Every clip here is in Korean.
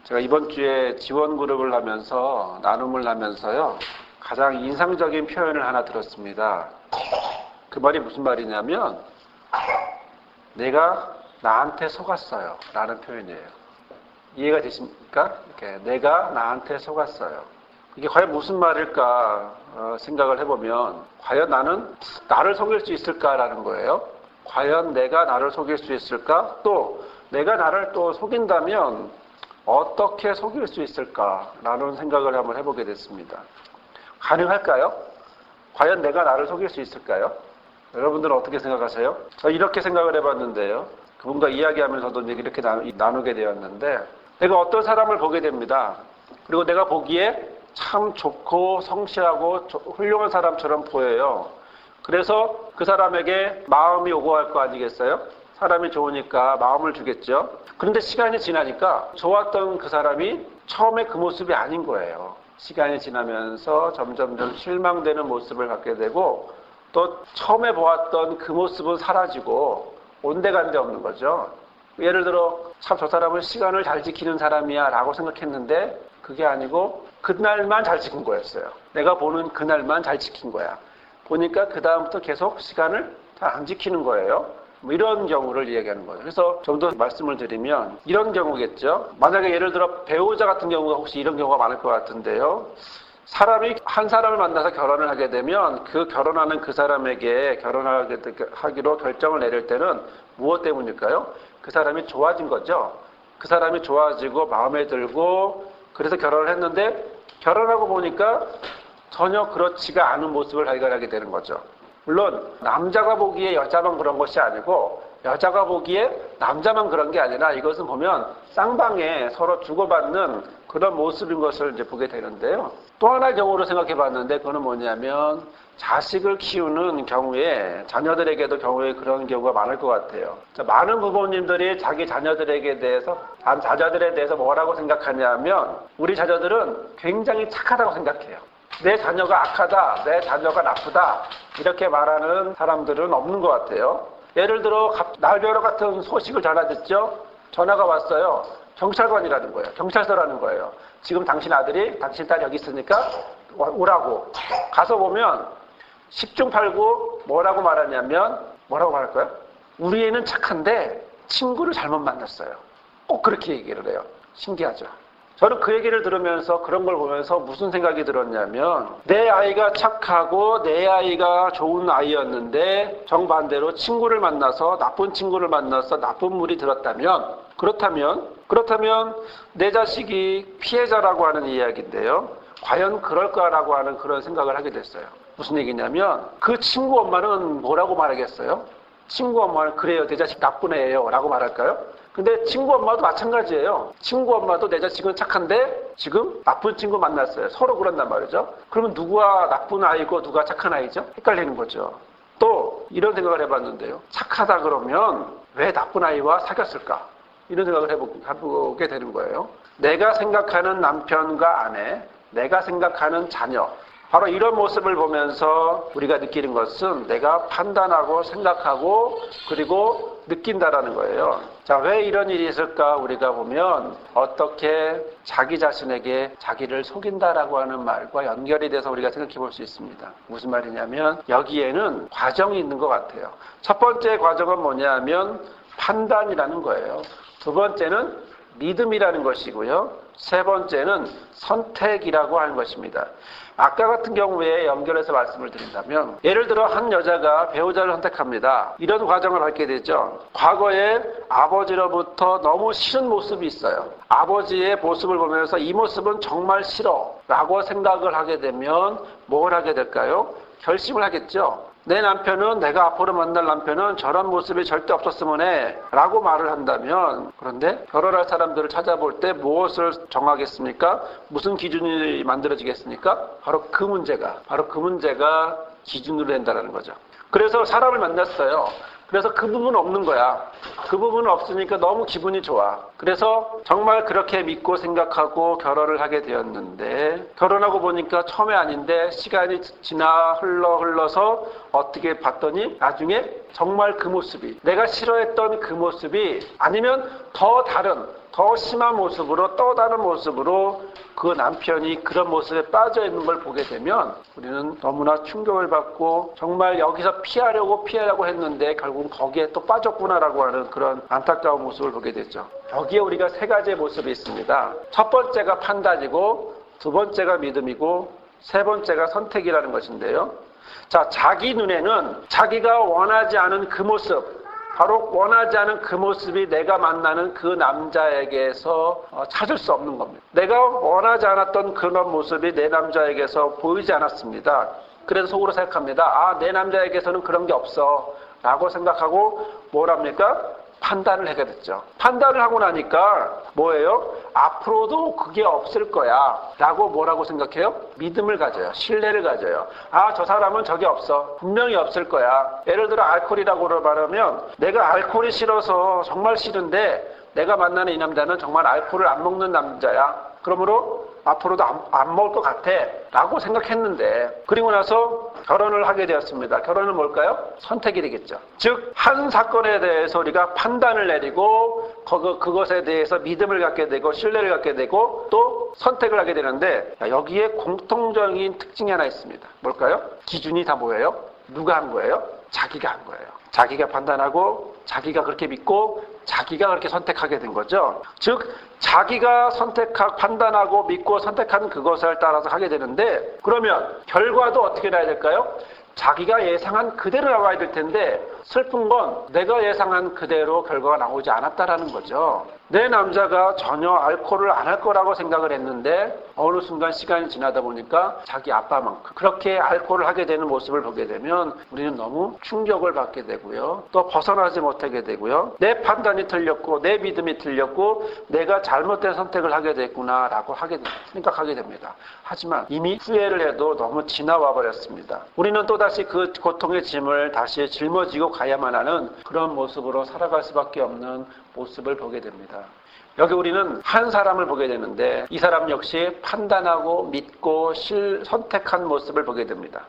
제가 이번 주에 지원 그룹을 하면서 나눔을 하면서요. 가장 인상적인 표현을 하나 들었습니다. 그 말이 무슨 말이냐면 내가 나한테 속았어요 라는 표현이에요. 이해가 되십니까? 이렇게 내가 나한테 속았어요. 이게 과연 무슨 말일까 생각을 해보면 과연 나는 나를 속일 수 있을까라는 거예요. 과연 내가 나를 속일 수 있을까? 또 내가 나를 또 속인다면 어떻게 속일 수 있을까라는 생각을 한번 해보게 됐습니다. 가능할까요? 과연 내가 나를 속일 수 있을까요? 여러분들은 어떻게 생각하세요? 저 이렇게 생각을 해봤는데요. 그분과 이야기하면서도 이렇게 나누게 되었는데 내가 어떤 사람을 보게 됩니다. 그리고 내가 보기에 참 좋고 성실하고 훌륭한 사람처럼 보여요. 그래서 그 사람에게 마음이 오고 갈 거 아니겠어요? 사람이 좋으니까 마음을 주겠죠. 그런데 시간이 지나니까 좋았던 그 사람이 처음에 그 모습이 아닌 거예요. 시간이 지나면서 점점 실망되는 모습을 갖게 되고 또 처음에 보았던 그 모습은 사라지고 온데간데 없는 거죠. 예를 들어 참 저 사람은 시간을 잘 지키는 사람이야 라고 생각했는데 그게 아니고 그날만 잘 지킨 거였어요. 내가 보는 그날만 잘 지킨 거야. 보니까 그 다음부터 계속 시간을 잘 안 지키는 거예요. 뭐 이런 경우를 이야기하는 거예요. 그래서 좀 더 말씀을 드리면 이런 경우겠죠. 만약에 예를 들어 배우자 같은 경우가 혹시 이런 경우가 많을 것 같은데요. 사람이 한 사람을 만나서 결혼을 하게 되면 그 결혼하는 그 사람에게 결혼하기로 결정을 내릴 때는 무엇 때문일까요? 그 사람이 좋아진 거죠. 그 사람이 좋아지고 마음에 들고 그래서 결혼을 했는데 결혼하고 보니까 전혀 그렇지가 않은 모습을 발견하게 되는 거죠. 물론 남자가 보기에 여자만 그런 것이 아니고 여자가 보기에 남자만 그런 게 아니라 이것은 보면 쌍방에 서로 주고받는 그런 모습인 것을 이제 보게 되는데요. 또 하나의 경우로 생각해 봤는데 그거는 뭐냐면 자식을 키우는 경우에 자녀들에게도 경우에 그런 경우가 많을 것 같아요. 많은 부모님들이 자기 자녀들에 대해서 뭐라고 생각하냐면 우리 자녀들은 굉장히 착하다고 생각해요. 내 자녀가 악하다, 내 자녀가 나쁘다 이렇게 말하는 사람들은 없는 것 같아요. 예를 들어 날벼락 같은 소식을 전화 듣죠. 전화가 왔어요. 경찰관이라는 거예요. 경찰서라는 거예요. 지금 당신 아들이 당신 딸이 여기 있으니까 오라고. 가서 보면 10중 8구 뭐라고 말하냐면 뭐라고 말할까요? 우리 애는 착한데 친구를 잘못 만났어요. 꼭 그렇게 얘기를 해요. 신기하죠. 저는 그 얘기를 들으면서 그런 걸 보면서 무슨 생각이 들었냐면 내 아이가 착하고 내 아이가 좋은 아이였는데 정반대로 친구를 만나서 나쁜 친구를 만나서 나쁜 물이 들었다면 그렇다면 내 자식이 피해자라고 하는 이야기인데요. 과연 그럴까라고 하는 그런 생각을 하게 됐어요. 무슨 얘기냐면 그 친구 엄마는 뭐라고 말하겠어요? 친구 엄마는 그래요. 내 자식 나쁜 애예요 라고 말할까요? 근데 친구 엄마도 마찬가지예요. 친구 엄마도 내 자식은 착한데 지금 나쁜 친구 만났어요. 서로 그런단 말이죠. 그러면 누가 나쁜 아이고 누가 착한 아이죠? 헷갈리는 거죠. 또 이런 생각을 해봤는데요. 착하다 그러면 왜 나쁜 아이와 사귀었을까? 이런 생각을 해보게 되는 거예요. 내가 생각하는 남편과 아내, 내가 생각하는 자녀, 바로 이런 모습을 보면서 우리가 느끼는 것은 내가 판단하고 생각하고 그리고 느낀다라는 거예요. 자, 왜 이런 일이 있을까? 우리가 보면 어떻게 자기 자신에게 자기를 속인다라고 하는 말과 연결이 돼서 우리가 생각해 볼 수 있습니다. 무슨 말이냐면 여기에는 과정이 있는 것 같아요. 첫 번째 과정은 뭐냐면 판단이라는 거예요. 두 번째는 믿음이라는 것이고요. 세 번째는 선택이라고 하는 것입니다. 아까 같은 경우에 연결해서 말씀을 드린다면 예를 들어 한 여자가 배우자를 선택합니다. 이런 과정을 밟게 되죠. 과거에 아버지로부터 너무 싫은 모습이 있어요. 아버지의 모습을 보면서 이 모습은 정말 싫어 라고 생각을 하게 되면 뭘 하게 될까요? 결심을 하겠죠. 내 남편은 내가 앞으로 만날 남편은 저런 모습이 절대 없었으면 해 라고 말을 한다면 그런데 결혼할 사람들을 찾아볼 때 무엇을 정하겠습니까? 무슨 기준이 만들어지겠습니까? 바로 그 문제가 기준으로 된다는 거죠. 그래서 사람을 만났어요. 그래서 그 부분은 없는 거야. 그 부분은 없으니까 너무 기분이 좋아. 그래서 정말 그렇게 믿고 생각하고 결혼을 하게 되었는데 결혼하고 보니까 처음에 아닌데 시간이 지나 흘러서 어떻게 봤더니 나중에 정말 그 모습이, 내가 싫어했던 그 모습이 아니면 더 다른, 더 심한 모습으로, 또 다른 모습으로 그 남편이 그런 모습에 빠져 있는 걸 보게 되면 우리는 너무나 충격을 받고 정말 여기서 피하려고 했는데 결국은 거기에 또 빠졌구나라고 하는 그런 안타까운 모습을 보게 되죠. 여기에 우리가 세 가지의 모습이 있습니다. 첫 번째가 판단이고, 두 번째가 믿음이고, 세 번째가 선택이라는 것인데요. 자, 자기 눈에는 자기가 원하지 않은 그 모습, 바로 원하지 않은 그 모습이 내가 만나는 그 남자에게서 찾을 수 없는 겁니다. 내가 원하지 않았던 그런 모습이 내 남자에게서 보이지 않았습니다. 그래서 속으로 생각합니다. 아, 내 남자에게서는 그런 게 없어 라고 생각하고 뭘 합니까? 판단을 하게 됐죠. 판단을 하고 나니까 뭐예요? 앞으로도 그게 없을 거야 라고 뭐라고 생각해요? 믿음을 가져요. 신뢰를 가져요. 아, 저 사람은 저게 없어. 분명히 없을 거야. 예를 들어 알코올이라고 말하면 내가 알코올이 싫어서 정말 싫은데 내가 만나는 이 남자는 정말 알코올을 안 먹는 남자야. 그러므로 앞으로도 안 먹을 것 같아 라고 생각했는데, 그리고 나서 결혼을 하게 되었습니다. 결혼은 뭘까요? 선택이 되겠죠. 즉, 한 사건에 대해서 우리가 판단을 내리고 그것에 대해서 믿음을 갖게 되고 신뢰를 갖게 되고 또 선택을 하게 되는데, 여기에 공통적인 특징이 하나 있습니다. 뭘까요? 기준이 다 뭐예요? 누가 한 거예요? 자기가 한 거예요. 자기가 판단하고 자기가 그렇게 믿고 자기가 그렇게 선택하게 된 거죠. 즉, 자기가 판단하고 믿고 선택하는 그것을 따라서 하게 되는데, 그러면 결과도 어떻게 나야 될까요? 자기가 예상한 그대로 나와야 될 텐데, 슬픈 건 내가 예상한 그대로 결과가 나오지 않았다라는 거죠. 내 남자가 전혀 알코올을 안 할 거라고 생각을 했는데 어느 순간 시간이 지나다 보니까 자기 아빠만큼 그렇게 알코올을 하게 되는 모습을 보게 되면 우리는 너무 충격을 받게 되고요. 또 벗어나지 못하게 되고요. 내 판단이 틀렸고 내 믿음이 틀렸고 내가 잘못된 선택을 하게 됐구나라고 생각하게 됩니다. 하지만 이미 후회를 해도 너무 지나와 버렸습니다. 우리는 또다시 그 고통의 짐을 다시 짊어지고 가야만 하는 그런 모습으로 살아갈 수밖에 없는 모습을 보게 됩니다. 여기 우리는 한 사람을 보게 되는데 이 사람 역시 판단하고 믿고 선택한 모습을 보게 됩니다.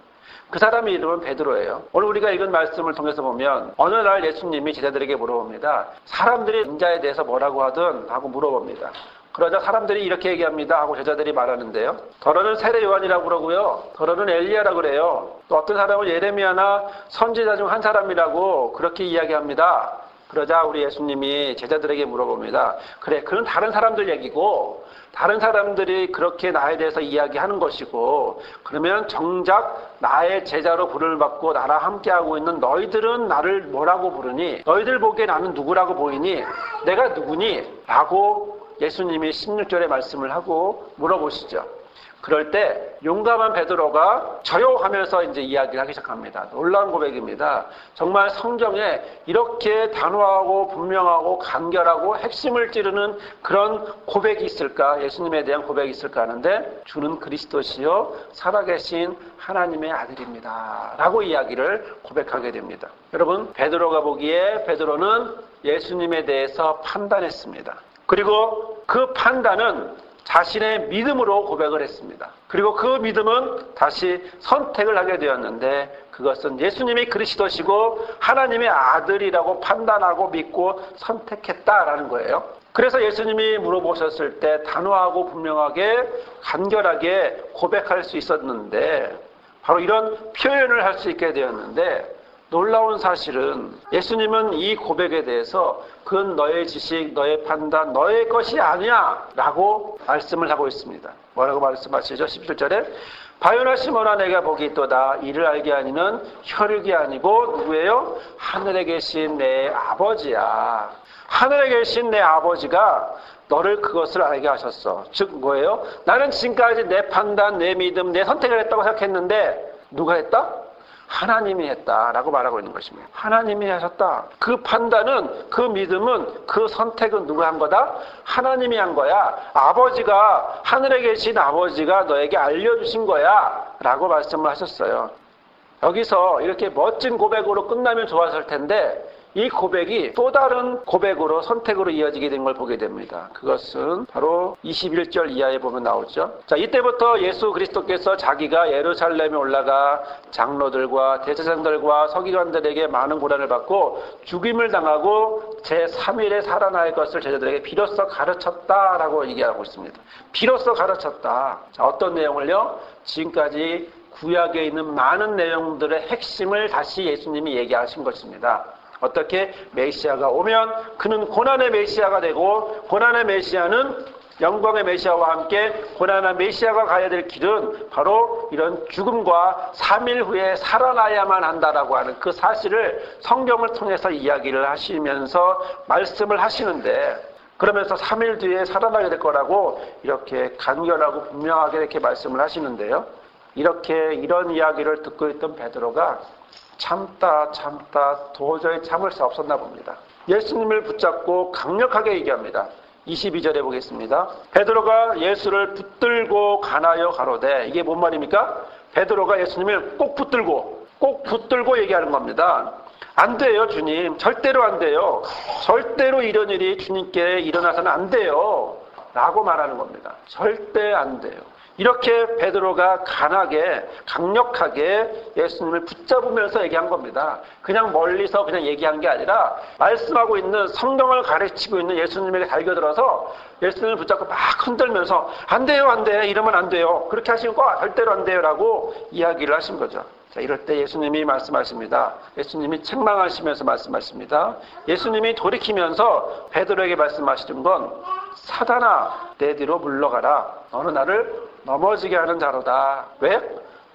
그 사람의 이름은 베드로예요. 오늘 우리가 읽은 말씀을 통해서 보면 어느 날 예수님이 제자들에게 물어봅니다. 사람들이 인자에 대해서 뭐라고 하든 하고 물어봅니다. 그러자 사람들이 이렇게 얘기합니다 하고 제자들이 말하는데요. 더러는 세례 요한이라고 그러고요. 더러는 엘리야라고 그래요. 또 어떤 사람은 예레미야나 선지자 중 한 사람이라고 그렇게 이야기합니다. 그러자 우리 예수님이 제자들에게 물어봅니다. 그래, 그건 다른 사람들 얘기고 다른 사람들이 그렇게 나에 대해서 이야기하는 것이고, 그러면 정작 나의 제자로 부름을 받고 나랑 함께하고 있는 너희들은 나를 뭐라고 부르니? 너희들 보기에 나는 누구라고 보이니? 내가 누구니? 라고 예수님이 16절에 말씀을 하고 물어보시죠. 그럴 때 용감한 베드로가 저요 하면서 이제 이야기를 하기 시작합니다. 놀라운 고백입니다. 정말 성경에 이렇게 단호하고 분명하고 간결하고 핵심을 찌르는 그런 고백이 있을까? 예수님에 대한 고백이 있을까 하는데, 주는 그리스도시요 살아계신 하나님의 아들입니다 라고 이야기를 고백하게 됩니다. 여러분, 베드로가 보기에 베드로는 예수님에 대해서 판단했습니다. 그리고 그 판단은 자신의 믿음으로 고백을 했습니다. 그리고 그 믿음은 다시 선택을 하게 되었는데, 그것은 예수님이 그리스도시고 하나님의 아들이라고 판단하고 믿고 선택했다라는 거예요. 그래서 예수님이 물어보셨을 때 단호하고 분명하게 간결하게 고백할 수 있었는데, 바로 이런 표현을 할 수 있게 되었는데, 놀라운 사실은 예수님은 이 고백에 대해서 그건 너의 지식, 너의 판단, 너의 것이 아니야 라고 말씀을 하고 있습니다. 뭐라고 말씀하시죠? 17절에 바요나 시몬아 내가 복이 있도다. 이를 알게 하니는 혈육이 아니고 누구예요? 하늘에 계신 내 아버지야. 하늘에 계신 내 아버지가 너를 그것을 알게 하셨어. 즉 뭐예요? 나는 지금까지 내 판단, 내 믿음, 내 선택을 했다고 생각했는데 누가 했다? 하나님이 했다라고 말하고 있는 것입니다. 하나님이 하셨다. 그 판단은, 그 믿음은, 그 선택은 누가 한 거다? 하나님이 한 거야. 아버지가, 하늘에 계신 아버지가 너에게 알려주신 거야 라고 말씀을 하셨어요. 여기서 이렇게 멋진 고백으로 끝나면 좋았을 텐데 이 고백이 또 다른 고백으로 선택으로 이어지게 된 걸 보게 됩니다. 그것은 바로 21절 이하에 보면 나오죠. 자, 이때부터 예수 그리스도께서 자기가 예루살렘에 올라가 장로들과 대제사장들과 서기관들에게 많은 고난을 받고 죽임을 당하고 제3일에 살아날 것을 제자들에게 비로소 가르쳤다라고 얘기하고 있습니다. 비로소 가르쳤다. 자, 어떤 내용을요? 지금까지 구약에 있는 많은 내용들의 핵심을 다시 예수님이 얘기하신 것입니다. 어떻게 메시아가 오면 그는 고난의 메시아가 되고 고난의 메시아는 영광의 메시아와 함께 고난한 메시아가 가야 될 길은 바로 이런 죽음과 3일 후에 살아나야만 한다라고 하는 그 사실을 성경을 통해서 이야기를 하시면서 말씀을 하시는데 그러면서 3일 뒤에 살아나게 될 거라고 이렇게 간결하고 분명하게 이렇게 말씀을 하시는데요. 이렇게 이런 이야기를 듣고 있던 베드로가 참다 도저히 참을 수 없었나 봅니다. 예수님을 붙잡고 강력하게 얘기합니다. 22절에 보겠습니다. 베드로가 예수를 붙들고 가나요 가로되. 이게 뭔 말입니까? 베드로가 예수님을 꼭 붙들고 얘기하는 겁니다. 안 돼요, 주님. 절대로 안 돼요. 절대로 이런 일이 주님께 일어나서는 안 돼요. 라고 말하는 겁니다. 절대 안 돼요. 이렇게 베드로가 강력하게 예수님을 붙잡으면서 얘기한 겁니다. 그냥 멀리서 그냥 얘기한 게 아니라 말씀하고 있는 성경을 가르치고 있는 예수님에게 달겨들어서 예수님을 붙잡고 막 흔들면서 안 돼요, 안 돼. 이러면 안 돼요. 그렇게 하시고 절대로 안 돼요. 라고 이야기를 하신 거죠. 자, 이럴 때 예수님이 말씀하십니다. 예수님이 책망하시면서 말씀하십니다. 예수님이 돌이키면서 베드로에게 말씀하시는 건 사단아, 내 뒤로 물러가라. 너는 나를 넘어지게 하는 자로다. 왜?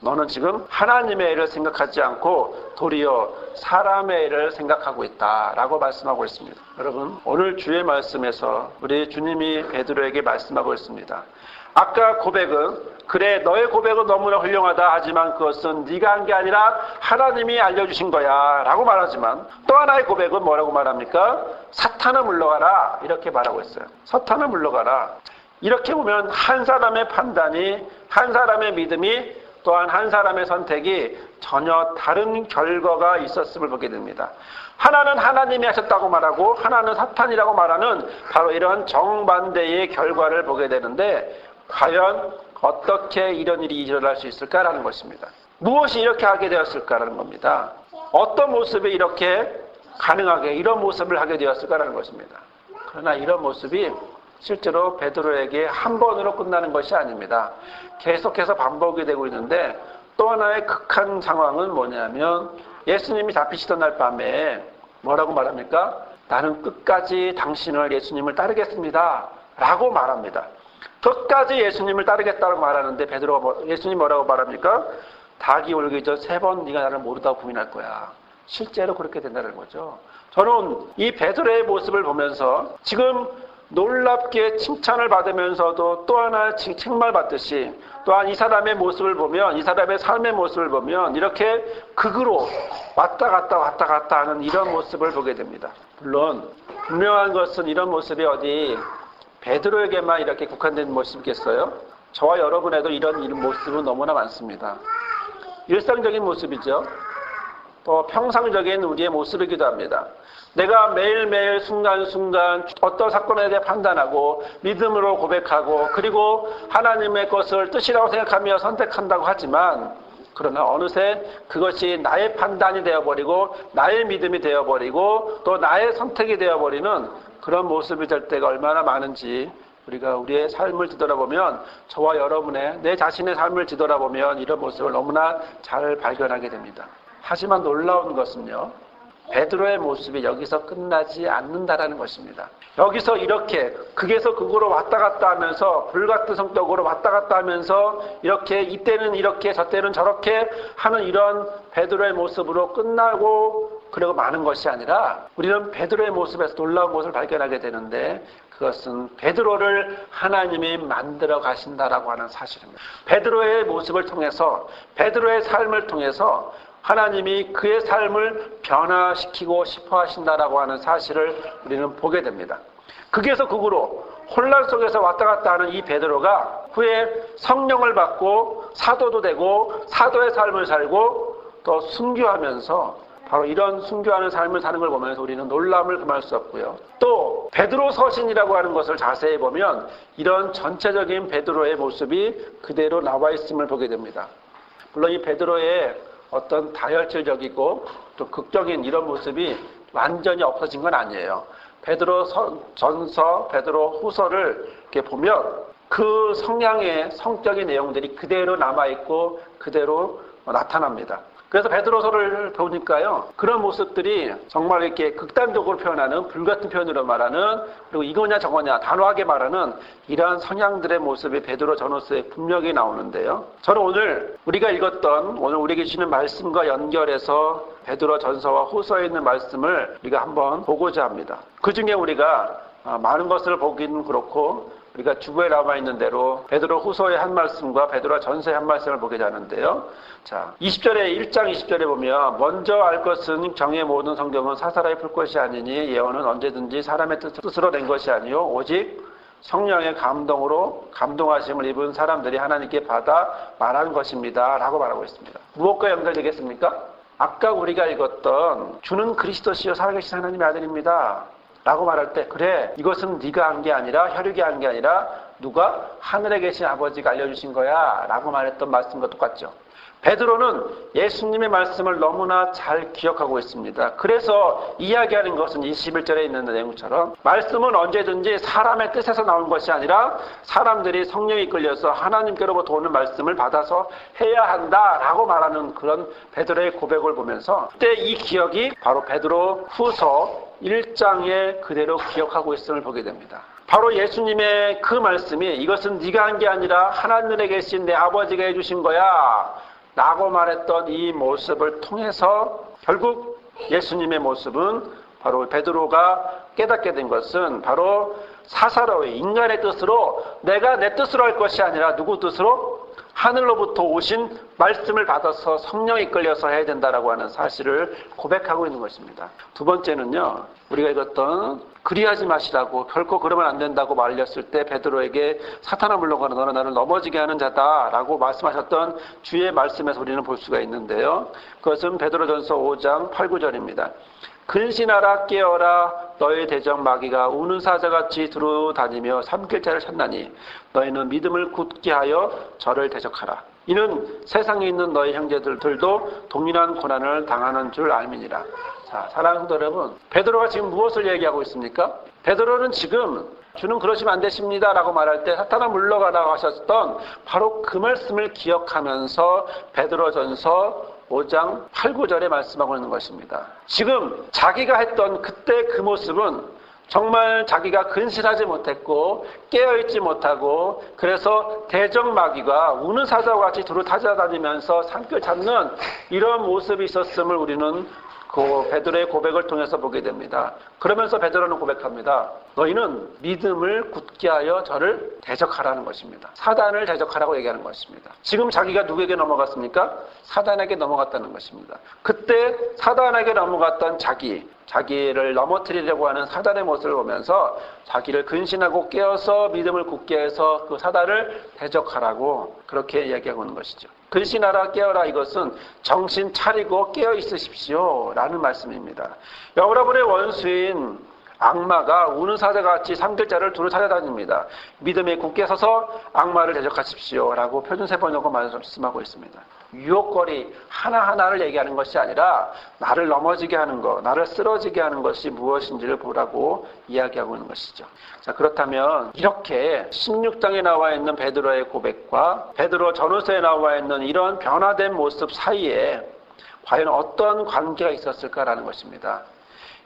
너는 지금 하나님의 일을 생각하지 않고 도리어 사람의 일을 생각하고 있다 라고 말씀하고 있습니다. 여러분, 오늘 주의 말씀에서 우리 주님이 베드로에게 말씀하고 있습니다. 아까 고백은 그래 너의 고백은 너무나 훌륭하다 하지만 그것은 네가 한 게 아니라 하나님이 알려주신 거야 라고 말하지만 또 하나의 고백은 뭐라고 말합니까? 사탄아 물러가라 이렇게 말하고 있어요. 사탄아 물러가라. 이렇게 보면 한 사람의 판단이, 한 사람의 믿음이, 또한 한 사람의 선택이 전혀 다른 결과가 있었음을 보게 됩니다. 하나는 하나님이 하셨다고 말하고 하나는 사탄이라고 말하는 바로 이런 정반대의 결과를 보게 되는데 과연 어떻게 이런 일이 일어날 수 있을까라는 것입니다. 무엇이 이렇게 하게 되었을까라는 겁니다. 어떤 모습이 이렇게 가능하게 이런 모습을 하게 되었을까라는 것입니다. 그러나 이런 모습이 실제로 베드로에게 한 번으로 끝나는 것이 아닙니다. 계속해서 반복이 되고 있는데 또 하나의 극한 상황은 뭐냐면 예수님이 잡히시던 날 밤에 뭐라고 말합니까? 나는 끝까지 당신을 예수님을 따르겠습니다. 라고 말합니다. 끝까지 예수님을 따르겠다고 말하는데 베드로가 예수님 뭐라고 말합니까? 닭이 울기 전 3번 네가 나를 모르다고 부인할 거야. 실제로 그렇게 된다는 거죠. 저는 이 베드로의 모습을 보면서 지금 놀랍게 칭찬을 받으면서도 또 하나 책망을 받듯이 또한 이 사람의 모습을 보면 이 사람의 삶의 모습을 보면 이렇게 극으로 왔다 갔다 하는 이런 모습을 보게 됩니다. 물론 분명한 것은 이런 모습이 어디 베드로에게만 이렇게 국한된 모습이겠어요? 저와 여러분에도 이런 모습은 너무나 많습니다. 일상적인 모습이죠. 또 평상적인 우리의 모습이기도 합니다. 내가 매일매일 순간순간 어떤 사건에 대해 판단하고 믿음으로 고백하고 그리고 하나님의 것을 뜻이라고 생각하며 선택한다고 하지만 그러나 어느새 그것이 나의 판단이 되어버리고 나의 믿음이 되어버리고 또 나의 선택이 되어버리는 그런 모습이 될 때가 얼마나 많은지 우리가 우리의 삶을 뒤돌아보면 저와 여러분의 내 자신의 삶을 뒤돌아보면 이런 모습을 너무나 잘 발견하게 됩니다. 하지만 놀라운 것은요. 베드로의 모습이 여기서 끝나지 않는다라는 것입니다. 여기서 이렇게 극에서 극으로 왔다 갔다 하면서 불같은 성격으로 왔다 갔다 하면서 이렇게 이때는 이렇게 저때는 저렇게 하는 이런 베드로의 모습으로 끝나고 그리고 마는 것이 아니라 우리는 베드로의 모습에서 놀라운 것을 발견하게 되는데 그것은 베드로를 하나님이 만들어 가신다라고 하는 사실입니다. 베드로의 모습을 통해서 베드로의 삶을 통해서 하나님이 그의 삶을 변화시키고 싶어 하신다라고 하는 사실을 우리는 보게 됩니다. 극에서 극으로 혼란 속에서 왔다 갔다 하는 이 베드로가 후에 성령을 받고 사도도 되고 사도의 삶을 살고 또 순교하면서 바로 이런 순교하는 삶을 사는 걸 보면서 우리는 놀람을 금할 수 없고요. 또 베드로 서신이라고 하는 것을 자세히 보면 이런 전체적인 베드로의 모습이 그대로 나와 있음을 보게 됩니다. 물론 이 베드로의 어떤 다혈질적이고 또 극적인 이런 모습이 완전히 없어진 건 아니에요. 베드로 전서, 베드로 후서를 이렇게 보면 그 성향의 성격의 내용들이 그대로 남아있고 그대로 나타납니다. 그래서 베드로서를 보니까요, 그런 모습들이 정말 이렇게 극단적으로 표현하는, 불같은 표현으로 말하는, 그리고 이거냐 저거냐 단호하게 말하는 이러한 성향들의 모습이 베드로 전후서에 분명히 나오는데요. 저는 오늘 우리가 읽었던, 오늘 우리에게 주시는 말씀과 연결해서 베드로 전서와 후서에 있는 말씀을 우리가 한번 보고자 합니다. 그 중에 우리가 많은 것을 보기는 그렇고 우리가 주부에 나와 있는 대로 베드로 후서의 한 말씀과 베드로 전서의 한 말씀을 보게 하는데요. 자, 20절에 1장 20절에 보면 먼저 알 것은 정의 모든 성경은 사사로이 풀 것이 아니니 예언은 언제든지 사람의 뜻으로 낸 것이 아니요 오직 성령의 감동으로 감동하심을 입은 사람들이 하나님께 받아 말한 것입니다. 라고 말하고 있습니다. 무엇과 연결되겠습니까? 아까 우리가 읽었던 주는 그리스도시요 살아계신 하나님의 아들입니다. 라고 말할 때 그래 이것은 네가 한 게 아니라 혈육이 한 게 아니라 누가 하늘에 계신 아버지가 알려주신 거야 라고 말했던 말씀과 똑같죠. 베드로는 예수님의 말씀을 너무나 잘 기억하고 있습니다. 그래서 이야기하는 것은 21절에 있는 내용처럼 말씀은 언제든지 사람의 뜻에서 나온 것이 아니라 사람들이 성령이 끌려서 하나님께로부터 오는 말씀을 받아서 해야 한다라고 말하는 그런 베드로의 고백을 보면서 그때 이 기억이 바로 베드로 후서 1장에 그대로 기억하고 있음을 보게 됩니다. 바로 예수님의 그 말씀이 이것은 네가 한 게 아니라 하나님에 계신 내 아버지가 해주신 거야 라고 말했던 이 모습을 통해서 결국 예수님의 모습은 바로 베드로가 깨닫게 된 것은 바로 사사로이 인간의 뜻으로 내가 내 뜻으로 할 것이 아니라 누구 뜻으로? 하늘로부터 오신 말씀을 받아서 성령이 끌려서 해야 된다라고 하는 사실을 고백하고 있는 것입니다. 두 번째는요, 우리가 읽었던 그리하지 마시라고 결코 그러면 안 된다고 말렸을 때 베드로에게 사탄아 물러가라 너는 나를 넘어지게 하는 자다라고 말씀하셨던 주의 말씀에서 우리는 볼 수가 있는데요. 그것은 베드로전서 5장 8, 9절입니다. 근신하라 깨어라 너의 대적 마귀가 우는 사자같이 두루다니며 삼킬 자를 찾나니 너희는 믿음을 굳게 하여 저를 대적하라. 이는 세상에 있는 너희 형제들도 동일한 고난을 당하는 줄 알미니라. 자, 사랑하는 성도 여러분, 베드로가 지금 무엇을 얘기하고 있습니까? 베드로는 지금 주는 그러시면 안 되십니다 라고 말할 때 사탄아 물러가라고 하셨던 바로 그 말씀을 기억하면서 베드로전서 5장 8, 9절에 말씀하고 있는 것입니다. 지금 자기가 했던 그때 그 모습은 정말 자기가 근신하지 못했고 깨어있지 못하고 그래서 대적 마귀가 우는 사자와 같이 두루 찾아다니면서 산길 찾는 이런 모습이 있었음을 우리는 그 베드로의 고백을 통해서 보게 됩니다. 그러면서 베드로는 고백합니다. 너희는 믿음을 굳게 하여 저를 대적하라는 것입니다. 사단을 대적하라고 얘기하는 것입니다. 지금 자기가 누구에게 넘어갔습니까? 사단에게 넘어갔다는 것입니다. 그때 사단에게 넘어갔던 자기를 넘어뜨리려고 하는 사단의 모습을 보면서 자기를 근신하고 깨어서 믿음을 굳게 해서 그 사단을 대적하라고 그렇게 이야기하고 있는 것이죠. 근신하라 깨어라 이것은 정신 차리고 깨어 있으십시오 라는 말씀입니다. 여러분의 원수인 악마가 우는 사자같이 삼킬자를 두루 찾아다닙니다. 믿음에 굳게 서서 악마를 대적하십시오 라고 표준세번역으로 말씀하고 있습니다. 유혹거리 하나하나를 얘기하는 것이 아니라 나를 넘어지게 하는 것, 나를 쓰러지게 하는 것이 무엇인지를 보라고 이야기하고 있는 것이죠. 자, 그렇다면 이렇게 16장에 나와 있는 베드로의 고백과 베드로 전후서에 나와 있는 이런 변화된 모습 사이에 과연 어떤 관계가 있었을까라는 것입니다.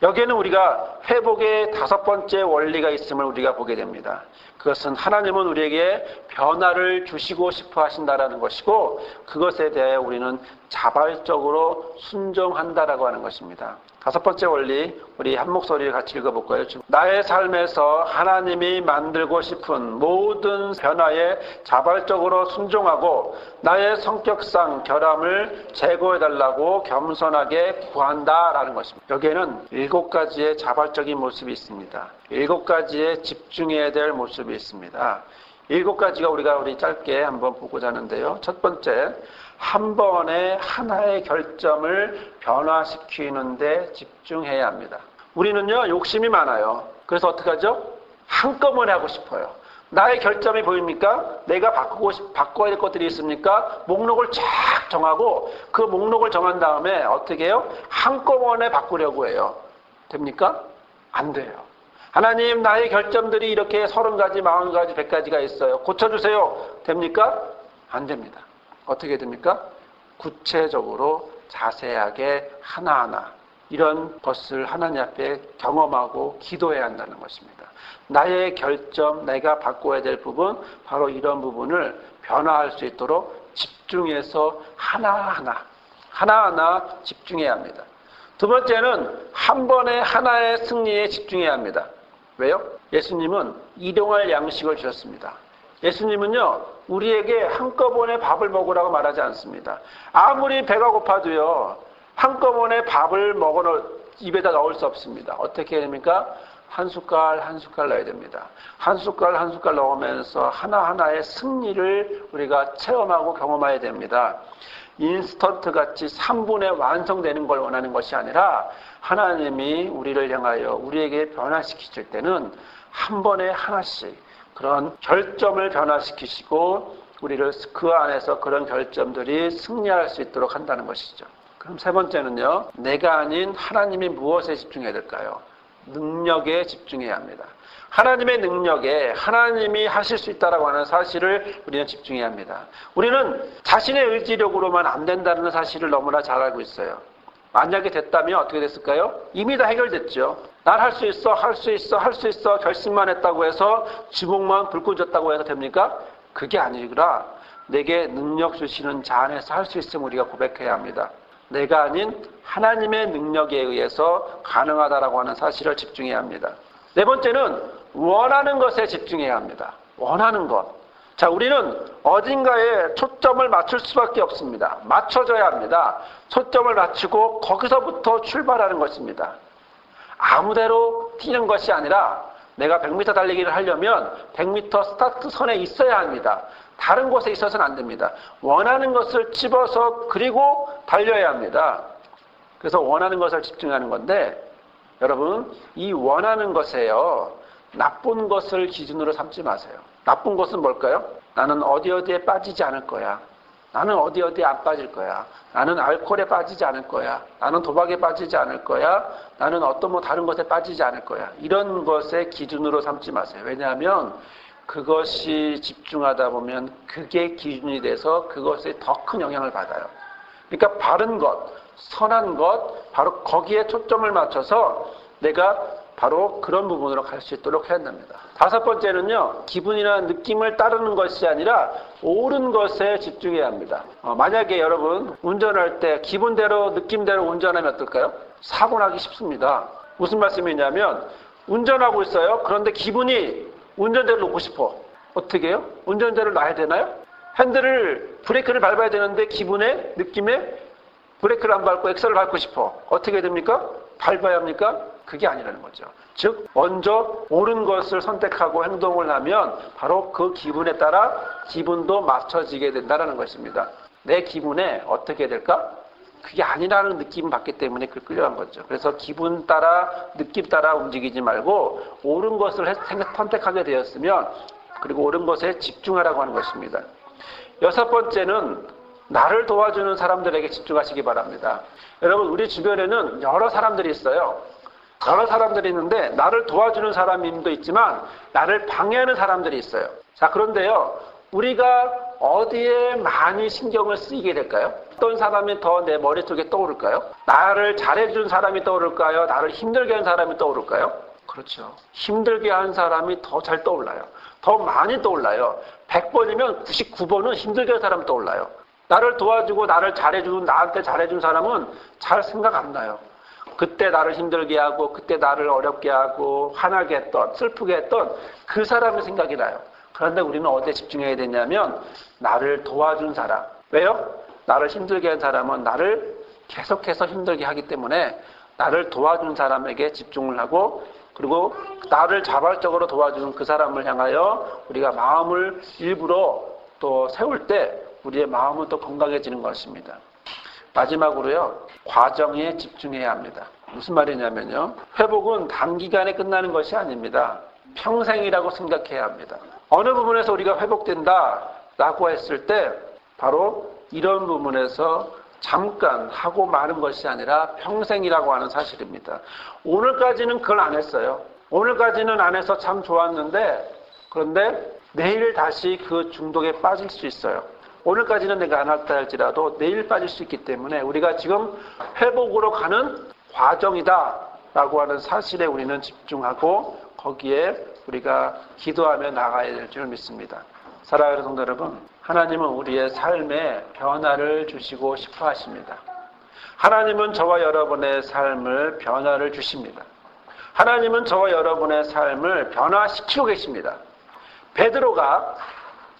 여기에는 우리가 회복의 5번째 원리가 있음을 우리가 보게 됩니다. 그것은 하나님은 우리에게 변화를 주시고 싶어 하신다라는 것이고 그것에 대해 우리는 자발적으로 순종한다라고 하는 것입니다. 5번째 원리, 우리 한 목소리를 같이 읽어볼까요? 나의 삶에서 하나님이 만들고 싶은 모든 변화에 자발적으로 순종하고 나의 성격상 결함을 제거해달라고 겸손하게 구한다라는 것입니다. 여기에는 7가지의 자발적인 모습이 있습니다. 7가지의 집중해야 될 모습이 있습니다. 7가지가 우리 짧게 한번 보고자 하는데요. 첫 번째, 한 번에 하나의 결점을 변화시키는 데 집중해야 합니다. 우리는요, 욕심이 많아요. 그래서 어떻게 하죠? 한꺼번에 하고 싶어요. 나의 결점이 보입니까? 내가 바꿔야 될 것들이 있습니까? 목록을 쫙 정하고 그 목록을 정한 다음에 어떻게 해요? 한꺼번에 바꾸려고 해요. 됩니까? 안 돼요. 하나님, 나의 결점들이 이렇게 30가지, 40가지, 100가지가 있어요. 고쳐주세요. 됩니까? 안 됩니다. 어떻게 됩니까? 구체적으로 자세하게 하나하나 이런 것을 하나님 앞에 경험하고 기도해야 한다는 것입니다. 나의 결점, 내가 바꿔야 될 부분, 바로 이런 부분을 변화할 수 있도록 집중해서 하나하나 집중해야 합니다. 두 번째는 한 번에 하나의 승리에 집중해야 합니다. 왜요? 예수님은 일용할 양식을 주셨습니다. 예수님은요, 우리에게 한꺼번에 밥을 먹으라고 말하지 않습니다. 아무리 배가 고파도요, 한꺼번에 밥을 입에다 넣을 수 없습니다. 어떻게 해야 됩니까? 한 숟갈 한 숟갈 넣어야 됩니다. 한 숟갈 한 숟갈 넣으면서 하나하나의 승리를 우리가 체험하고 경험해야 됩니다. 인스턴트 같이 3분에 완성되는 걸 원하는 것이 아니라 하나님이 우리를 향하여 우리에게 변화시키실 때는 한 번에 하나씩 그런 결점을 변화시키시고 우리를 그 안에서 그런 결점들이 승리할 수 있도록 한다는 것이죠. 그럼 세 번째는요, 내가 아닌 하나님이 무엇에 집중해야 될까요? 능력에 집중해야 합니다. 하나님의 능력에 하나님이 하실 수 있다라고 하는 사실을 우리는 집중해야 합니다. 우리는 자신의 의지력으로만 안 된다는 사실을 너무나 잘 알고 있어요. 만약에 됐다면 어떻게 됐을까요? 이미 다 해결됐죠. 난 할 수 있어 결심만 했다고 해서 지붕만 불 꺼졌다고 해서 됩니까? 그게 아니라 내게 능력 주시는 자 안에서 할 수 있음을 우리가 고백해야 합니다. 내가 아닌 하나님의 능력에 의해서 가능하다라고 하는 사실을 집중해야 합니다. 네 번째는 원하는 것에 집중해야 합니다. 원하는 것. 자, 우리는 어딘가에 초점을 맞출 수밖에 없습니다. 맞춰줘야 합니다. 초점을 맞추고 거기서부터 출발하는 것입니다. 아무데로 뛰는 것이 아니라 내가 100m 달리기를 하려면 100m 스타트 선에 있어야 합니다. 다른 곳에 있어서는 안 됩니다. 원하는 것을 집어서 그리고 달려야 합니다. 그래서 원하는 것을 집중하는 건데 여러분, 이 원하는 것에요, 나쁜 것을 기준으로 삼지 마세요. 나쁜 것은 뭘까요? 나는 어디에 빠지지 않을 거야. 나는 어디에 안 빠질 거야. 나는 알코올에 빠지지 않을 거야. 나는 도박에 빠지지 않을 거야. 나는 어떤 다른 것에 빠지지 않을 거야. 이런 것의 기준으로 삼지 마세요. 왜냐하면 그것이 집중하다 보면 그게 기준이 돼서 그것에 더 큰 영향을 받아요. 그러니까 바른 것, 선한 것, 바로 거기에 초점을 맞춰서 내가 바로 그런 부분으로 갈 수 있도록 해야 합니다. 다섯 번째는요, 기분이나 느낌을 따르는 것이 아니라 옳은 것에 집중해야 합니다. 만약에 여러분 운전할 때 기분대로 느낌대로 운전하면 어떨까요? 사고 나기 쉽습니다. 무슨 말씀이냐면 운전하고 있어요. 그런데 기분이 운전대를 놓고 싶어. 어떻게 해요? 운전대를 놔야 되나요? 브레이크를 밟아야 되는데 기분에, 느낌에 브레이크를 안 밟고 엑셀을 밟고 싶어. 어떻게 됩니까? 밟아야 합니까? 그게 아니라는 거죠. 즉, 먼저 옳은 것을 선택하고 행동을 하면 바로 그 기분에 따라 기분도 맞춰지게 된다는 것입니다. 내 기분에 어떻게 될까? 그게 아니라는 느낌을 받기 때문에 그 끌려간 거죠. 그래서 기분 따라, 느낌 따라 움직이지 말고 옳은 것을 선택하게 되었으면 그리고 옳은 것에 집중하라고 하는 것입니다. 여섯 번째는 나를 도와주는 사람들에게 집중하시기 바랍니다. 여러분, 우리 주변에는 여러 사람들이 있어요. 여러 사람들이 있는데 나를 도와주는 사람도 있지만 나를 방해하는 사람들이 있어요. 자, 그런데요, 우리가 어디에 많이 신경을 쓰이게 될까요? 어떤 사람이 더 내 머릿속에 떠오를까요? 나를 잘해준 사람이 떠오를까요? 나를 힘들게 한 사람이 떠오를까요? 그렇죠. 힘들게 한 사람이 더 잘 떠올라요. 더 많이 떠올라요. 100번이면 99번은 힘들게 한 사람이 떠올라요. 나를 도와주고 나한테 잘해준 사람은 잘 생각 안 나요. 그때 나를 힘들게 하고 그때 나를 어렵게 하고 화나게 했던, 슬프게 했던 그 사람의 생각이 나요. 그런데 우리는 어디에 집중해야 되냐면 나를 도와준 사람. 왜요? 나를 힘들게 한 사람은 나를 계속해서 힘들게 하기 때문에 나를 도와준 사람에게 집중을 하고 그리고 나를 자발적으로 도와주는 그 사람을 향하여 우리가 마음을 일부러 또 세울 때 우리의 마음은 또 건강해지는 것입니다. 마지막으로요, 과정에 집중해야 합니다. 무슨 말이냐면요, 회복은 단기간에 끝나는 것이 아닙니다. 평생이라고 생각해야 합니다. 어느 부분에서 우리가 회복된다 라고 했을 때 바로 이런 부분에서 잠깐 하고 마는 것이 아니라 평생이라고 하는 사실입니다. 오늘까지는 그걸 안 했어요. 오늘까지는 안 해서 참 좋았는데, 그런데 내일 다시 그 중독에 빠질 수 있어요. 오늘까지는 내가 안 했다 할지라도 내일 빠질 수 있기 때문에 우리가 지금 회복으로 가는 과정이다 라고 하는 사실에 우리는 집중하고 거기에 우리가 기도하며 나가야 될 줄 믿습니다. 사랑하는 성도 여러분, 하나님은 우리의 삶에 변화를 주시고 싶어 하십니다. 하나님은 저와 여러분의 삶을 변화를 주십니다. 하나님은 저와 여러분의 삶을 변화시키고 계십니다. 베드로가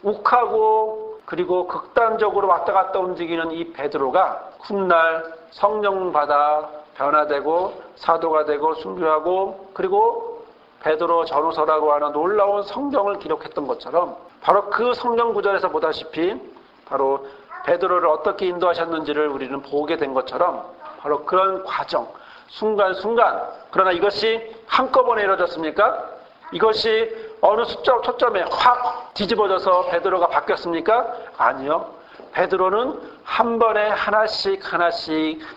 욱하고 그리고 극단적으로 왔다 갔다 움직이는 이 베드로가 훗날 성령 받아 변화되고 사도가 되고 순교하고 그리고 베드로 전후서라고 하는 놀라운 성경을 기록했던 것처럼 바로 그 성경 구절에서 보다시피 바로 베드로를 어떻게 인도하셨는지를 우리는 보게 된 것처럼 바로 그런 과정, 순간순간, 그러나 이것이 한꺼번에 이루어졌습니까? 이것이 어느 초점에 확 뒤집어져서 베드로가 바뀌었습니까? 아니요. 베드로는 한 번에 하나씩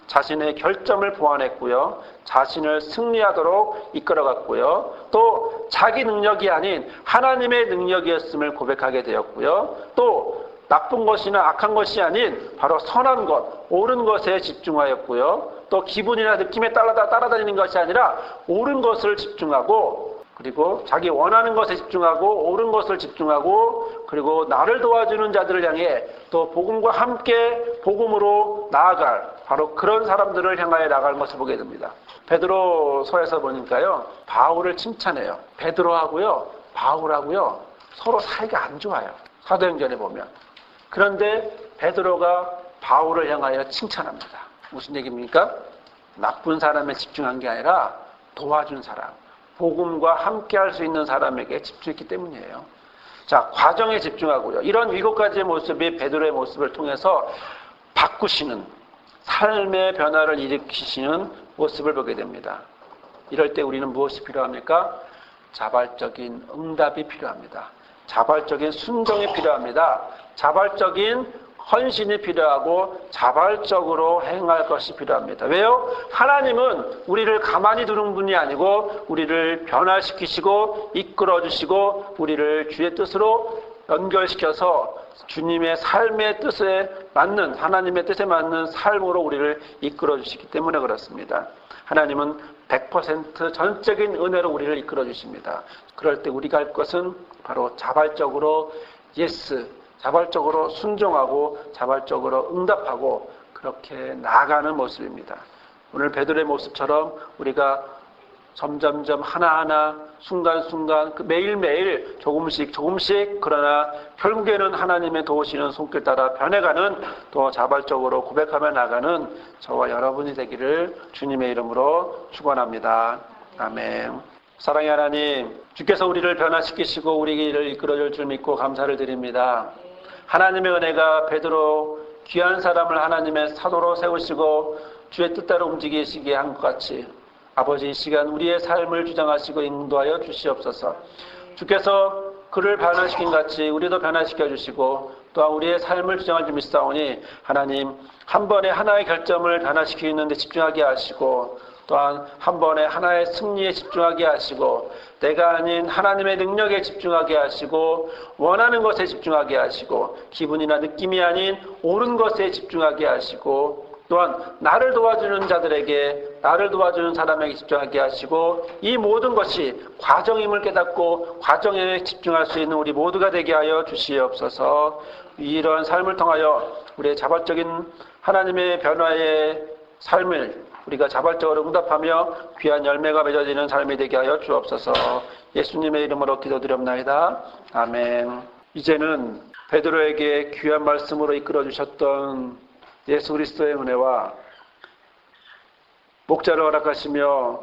자신의 결점을 보완했고요. 자신을 승리하도록 이끌어갔고요. 또 자기 능력이 아닌 하나님의 능력이었음을 고백하게 되었고요. 또 나쁜 것이나 악한 것이 아닌 바로 선한 것, 옳은 것에 집중하였고요. 또 기분이나 느낌에 따라다니는 것이 아니라 옳은 것을 집중하고 그리고 자기 원하는 것에 집중하고 옳은 것을 집중하고 그리고 나를 도와주는 자들을 향해 또 복음과 함께 복음으로 나아갈 바로 그런 사람들을 향하여 나갈 것을 보게 됩니다. 베드로서에서 보니까요, 바울을 칭찬해요. 베드로하고요, 바울하고요 서로 사이가 안 좋아요. 사도행전에 보면. 그런데 베드로가 바울을 향하여 칭찬합니다. 무슨 얘기입니까? 나쁜 사람에 집중한 게 아니라 도와준 사람, 복음과 함께 할 수 있는 사람에게 집중했기 때문이에요. 자, 과정에 집중하고요. 이런 7가지의 모습이 베드로의 모습을 통해서 바꾸시는, 삶의 변화를 일으키시는 모습을 보게 됩니다. 이럴 때 우리는 무엇이 필요합니까? 자발적인 응답이 필요합니다. 자발적인 순종이 필요합니다. 자발적인 헌신이 필요하고 자발적으로 행할 것이 필요합니다. 왜요? 하나님은 우리를 가만히 두는 분이 아니고 우리를 변화시키시고 이끌어주시고 우리를 주의 뜻으로 연결시켜서 주님의 삶의 뜻에 맞는, 하나님의 뜻에 맞는 삶으로 우리를 이끌어주시기 때문에 그렇습니다. 하나님은 100% 전적인 은혜로 우리를 이끌어주십니다. 그럴 때 우리가 할 것은 바로 자발적으로 예스, 자발적으로 순종하고 자발적으로 응답하고 그렇게 나아가는 모습입니다. 오늘 베드로의 모습처럼 우리가 점점점 하나하나 순간순간 매일매일 조금씩 그러나 결국에는 하나님의 도우시는 손길 따라 변해가는 또 자발적으로 고백하며 나가는 저와 여러분이 되기를 주님의 이름으로 축원합니다. 아멘. 사랑의 하나님, 주께서 우리를 변화시키시고 우리를 이끌어줄 줄 믿고 감사를 드립니다. 하나님의 은혜가 베드로 귀한 사람을 하나님의 사도로 세우시고 주의 뜻대로 움직이시게 한 것 같이 아버지 이 시간 우리의 삶을 주장하시고 인도하여 주시옵소서. 주께서 그를 변화시킨 같이 우리도 변화시켜 주시고 또한 우리의 삶을 주장할 줄 믿사오니 하나님 한 번에 하나의 결점을 변화시키는 데 집중하게 하시고 또한 한 번에 하나의 승리에 집중하게 하시고 내가 아닌 하나님의 능력에 집중하게 하시고 원하는 것에 집중하게 하시고 기분이나 느낌이 아닌 옳은 것에 집중하게 하시고 또한 나를 도와주는 자들에게 나를 도와주는 사람에게 집중하게 하시고 이 모든 것이 과정임을 깨닫고 과정에 집중할 수 있는 우리 모두가 되게 하여 주시옵소서. 이러한 삶을 통하여 우리의 자발적인 하나님의 변화의 삶을 우리가 자발적으로 응답하며 귀한 열매가 맺어지는 삶이 되게 하여 주옵소서. 예수님의 이름으로 기도드립나이다. 아멘. 이제는 베드로에게 귀한 말씀으로 이끌어 주셨던 예수 그리스도의 은혜와 목자를 허락하시며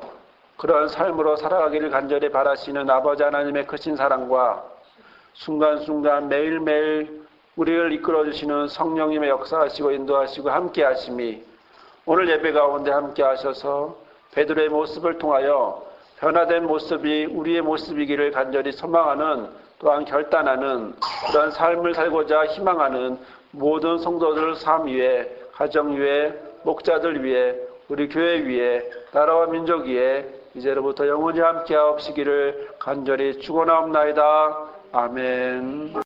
그러한 삶으로 살아가기를 간절히 바라시는 아버지 하나님의 크신 사랑과 순간순간 매일매일 우리를 이끌어주시는 성령님의 역사하시고 인도하시고 함께하심이 오늘 예배 가운데 함께하셔서 베드로의 모습을 통하여 변화된 모습이 우리의 모습이기를 간절히 소망하는, 또한 결단하는 그런 삶을 살고자 희망하는 모든 성도들 삶 위에, 가정 위에, 목자들 위에, 우리 교회 위에, 나라와 민족 위에 이제로부터 영원히 함께하옵시기를 간절히 축원하옵나이다. 아멘.